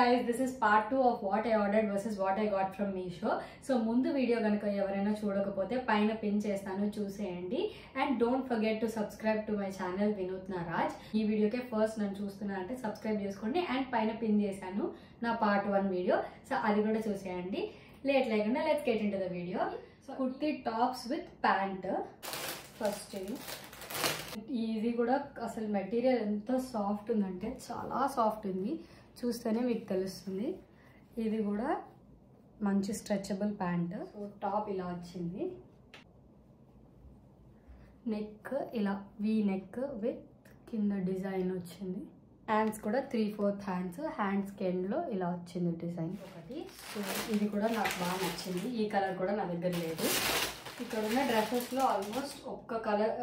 guys, this is part 2 of what I ordered versus what I got from Meesho. So ముందు video గనుక ఎవరైనా చూడకపోతే పైన pin చేస్తాను చూసేయండి. And don't forget to subscribe to my channel Vinutna Raj. ఈ వీడియోకే first నన్ను చూస్తున్నారంటే subscribe చేసుకోండి అండ్ పైన పిన్ చేశాను నా part 1 వీడియో. సో అది కూడా చూసేయండి. లేట్ లేకుండా let's get into the video. So kurti tops with pant. First ఇది కూడా అసలు మెటీరియల్ ఎంత సాఫ్ట్ ఉందంటే చాలా సాఫ్ట్ ఉంది, చూస్తేనే మీకు తెలుస్తుంది. ఇది కూడా మంచి స్ట్రెచబుల్ ప్యాంట్. సో టాప్ ఇలా వచ్చింది, నెక్ ఇలా వీ నెక్ విత్ కింద డిజైన్ వచ్చింది. హ్యాండ్స్ కూడా 3/4 హ్యాండ్స్, హ్యాండ్స్ ఎండ్లో ఇలా వచ్చింది డిజైన్ ఒకటి. సో ఇది కూడా నాకు బాగా నచ్చింది. ఈ కలర్ కూడా నా దగ్గర లేదు. ఇక్కడ ఉన్న డ్రెస్సెస్లో ఆల్మోస్ట్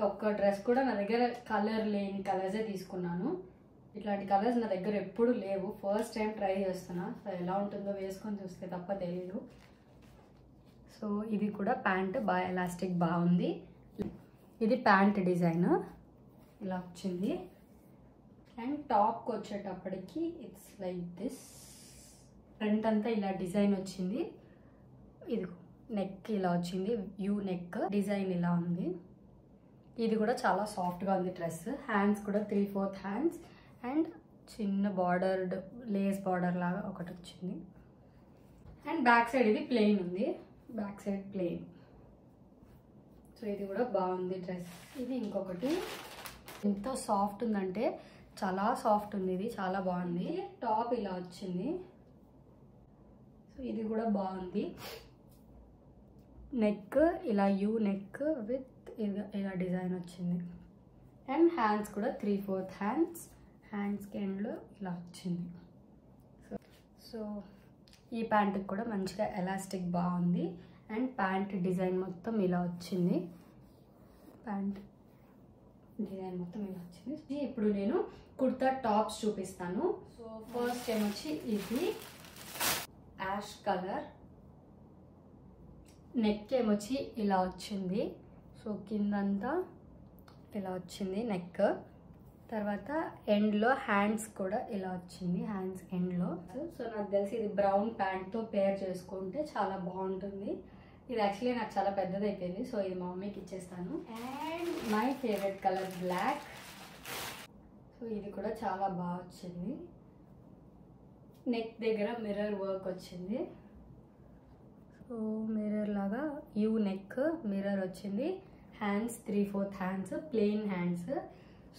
ఒక్క డ్రెస్ కూడా నా దగ్గర కలర్ లేని కలర్సే తీసుకున్నాను. ఇట్లాంటి కలర్స్ నా దగ్గర ఎప్పుడు లేవు, ఫస్ట్ టైం ట్రై చేస్తున్నా. సో ఎలా ఉంటుందో వేసుకొని చూస్తే తప్ప తెలియదు. సో ఇది కూడా ప్యాంట్ బాగా ఎలాస్టిక్ బాగుంది. ఇది ప్యాంట్ డిజైన్ ఇలా వచ్చింది. అండ్ టాప్కి వచ్చేటప్పటికి ఇట్స్ లైక్ దిస్. ఫ్రంట్ అంతా ఇలా డిజైన్ వచ్చింది. ఇది నెక్ ఇలా వచ్చింది, యూ నెక్ డిజైన్ ఇలా ఉంది. ఇది కూడా చాలా సాఫ్ట్గా ఉంది డ్రెస్. హ్యాండ్స్ కూడా 3/4 హ్యాండ్స్ అండ్ చిన్న బార్డర్డ్ లేస్ బార్డర్ లాగా ఒకటి వచ్చింది. అండ్ బ్యాక్ సైడ్ ఇది ప్లెయిన్ ఉంది, బ్యాక్ సైడ్ ప్లెయిన్. సో ఇది కూడా బాగుంది డ్రెస్. ఇది ఇంకొకటి ఎంత సాఫ్ట్ ఉందంటే చాలా సాఫ్ట్ ఉంది, ఇది చాలా బాగుంది. టాప్ ఇలా వచ్చింది. సో ఇది కూడా బాగుంది. నెక్ ఇలా యూ నెక్ విత్ ఇలా డిజైన్ వచ్చింది. అండ్ హ్యాండ్స్ కూడా 3/4 హ్యాండ్స్, హ్యాండ్స్ ఎండ్లో ఇలా వచ్చింది. సో ఈ ప్యాంట్కి కూడా మంచిగా ఎలాస్టిక్ బాగుంది. అండ్ ప్యాంట్ డిజైన్ మొత్తం ఇలా వచ్చింది. ప్యాంట్ డిజైన్ మొత్తం ఇలా వచ్చింది. ఇప్పుడు నేను కుర్తా టాప్స్ చూపిస్తాను. సో ఫస్ట్ ఏమొచ్చి ఇది యాష్ కలర్. నెక్ ఏమొచ్చి ఇలా వచ్చింది. సో కిందంతా ఇలా వచ్చింది నెక్. తర్వాత ఎండ్లో హ్యాండ్స్ కూడా ఇలా వచ్చింది, హ్యాండ్స్ ఎండ్లో. సో నాకు తెలిసి ఇది బ్రౌన్ ప్యాంట్తో పేర్ చేసుకుంటే చాలా బాగుంటుంది. ఇది యాక్చువల్లీ నాకు చాలా పెద్దది అయిపోయింది, సో ఇది మా మమ్మీకి ఇచ్చేస్తాను. And my favourite colour black. So ఇది కూడా చాలా బాగా వచ్చింది. నెక్ దగ్గర మిర్రర్ వర్క్ వచ్చింది. సో మిర్రర్ లాగా యూ నెక్ మిర్రర్ వచ్చింది. Hands 3/4 hands, plain hands.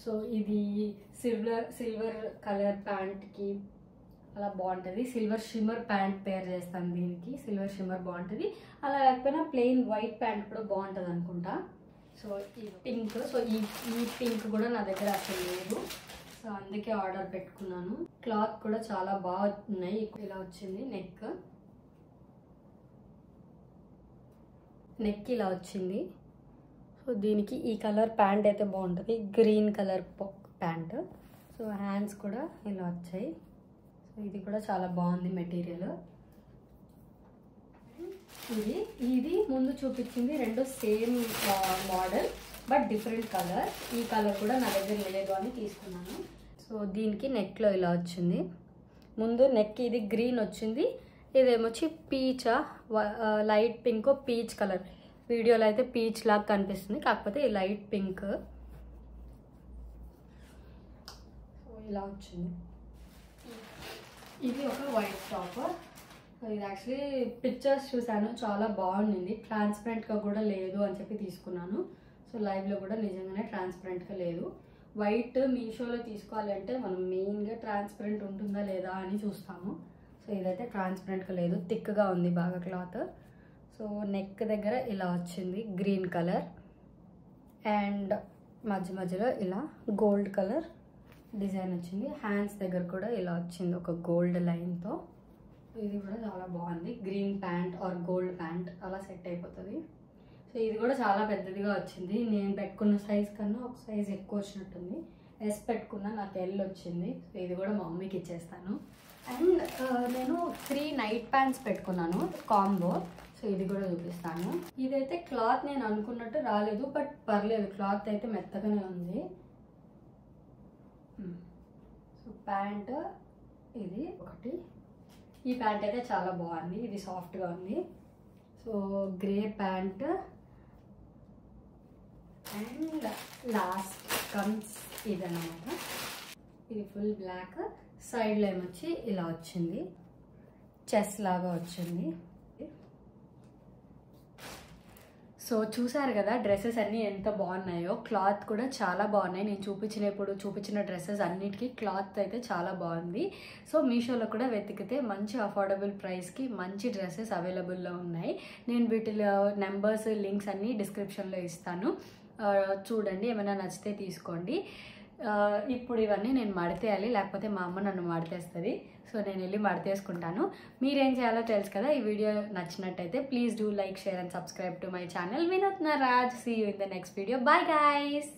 So ఇది సిల్వర్ కలర్ ప్యాంట్కి అలా బాగుంటుంది. సిల్వర్ షిమ్మర్ ప్యాంట్ పేర్ చేస్తాను దీనికి. సిల్వర్ షిమ్మర్ బాగుంటుంది. అలా లేకపోయినా ప్లెయిన్ వైట్ ప్యాంట్ కూడా బాగుంటుంది అనుకుంటా. సో ఈ పింక్. సో ఈ పింక్ కూడా నా దగ్గర అసలు లేదు, సో అందుకే ఆర్డర్ పెట్టుకున్నాను. క్లాత్ కూడా చాలా బాగున్నాయి. ఇలా వచ్చింది నెక్. నెక్ ఇలా వచ్చింది. సో దీనికి ఈ కలర్ ప్యాంట్ అయితే బాగుంటుంది, green colour pant. So hands కూడా ఇలా వచ్చాయి. సో ఇది కూడా చాలా బాగుంది మెటీరియల్. ఇది ముందు చూపించింది రెండు same model but different colour. ఈ కలర్ కూడా నా దగ్గర లేదు అని తీసుకున్నాను. సో దీనికి నెక్లో ఇలా వచ్చింది. ముందు నెక్ ఇది గ్రీన్ వచ్చింది, ఇదేమొచ్చి పీచా లైట్ పింక్ పీచ్ కలర్. వీడియోలో అయితే పీచ్ లాగా కనిపిస్తుంది, కాకపోతే ఈ లైట్ పింక్. సో ఇలా వచ్చింది. ఇది ఒక వైట్ టాప్. ఇది యాక్చువల్లీ పిక్చర్స్ చూసాను, చాలా బాగుండింది. ట్రాన్స్పరెంట్గా కూడా లేదు అని చెప్పి తీసుకున్నాను. సో లైవ్లో కూడా నిజంగానే ట్రాన్స్పరెంట్గా లేదు. వైట్ మీషోలో తీసుకోవాలంటే మనం మెయిన్గా ట్రాన్స్పరెంట్ ఉంటుందా లేదా అని చూస్తాము. సో ఇదైతే ట్రాన్స్పరెంట్గా లేదు, థిక్గా ఉంది బాగా క్లాత్. సో నెక్ దగ్గర ఇలా వచ్చింది గ్రీన్ కలర్ అండ్ మధ్యలో ఇలా గోల్డ్ కలర్ డిజైన్ వచ్చింది. హ్యాండ్స్ దగ్గర కూడా ఇలా వచ్చింది ఒక గోల్డ్ లైన్తో. ఇది కూడా చాలా బాగుంది. Green pant or gold pant అలా సెట్ అయిపోతుంది. సో ఇది కూడా చాలా పెద్దదిగా వచ్చింది. నేను పెట్టుకున్న సైజ్ కన్నా ఒక సైజ్ ఎక్కువ వచ్చినట్టుంది. ఎస్ పెట్టుకున్నా, నాకు ఎల్ వచ్చింది. సో ఇది కూడా మా మమ్మీకి ఇచ్చేస్తాను. అండ్ నేను 3 నైట్ ప్యాంట్స్ పెట్టుకున్నాను కాంబో. సో ఇది కూడా చూపిస్తాను. ఇదైతే క్లాత్ నేను అనుకున్నట్టు రాలేదు, బట్ పర్లేదు, క్లాత్ అయితే మెత్తగానే ఉంది. సో ప్యాంట్ ఇది ఒకటి, ఈ ప్యాంట్ అయితే చాలా బాగుంది, ఇది సాఫ్ట్గా ఉంది. So grey pant and last comes ఇదన్నమాట. ఇది ఫుల్ బ్లాక్, సైడ్లో ఏమొచ్చి ఇలా వచ్చింది, చెస్ లాగా వచ్చింది. సో చూసారు కదా డ్రెస్సెస్ అన్నీ ఎంత బాగున్నాయో, క్లాత్ కూడా చాలా బాగున్నాయి. నేను చూపించిన డ్రెస్సెస్ అన్నిటికీ క్లాత్ అయితే చాలా బాగుంది. సో మీషోలో కూడా వెతికితే మంచి అఫోర్డబుల్ ప్రైస్కి మంచి డ్రెస్సెస్ అవైలబుల్లో ఉన్నాయి. నేను వీటిలో నెంబర్స్, లింక్స్ అన్నీ డిస్క్రిప్షన్లో ఇస్తాను, చూడండి, ఏమైనా నచ్చితే తీసుకోండి. ఇప్పుడు ఇవన్నీ నేను మడతేయాలి, లేకపోతే మా అమ్మ నన్ను మడతేస్తుంది. సో నేను వెళ్ళి మడతేసుకుంటాను. మీరేం చేయాలో తెలుసు కదా. ఈ వీడియో నచ్చినట్టయితే please do like, share and subscribe to my channel Vinutna Raj. See you in the next video. Bye guys.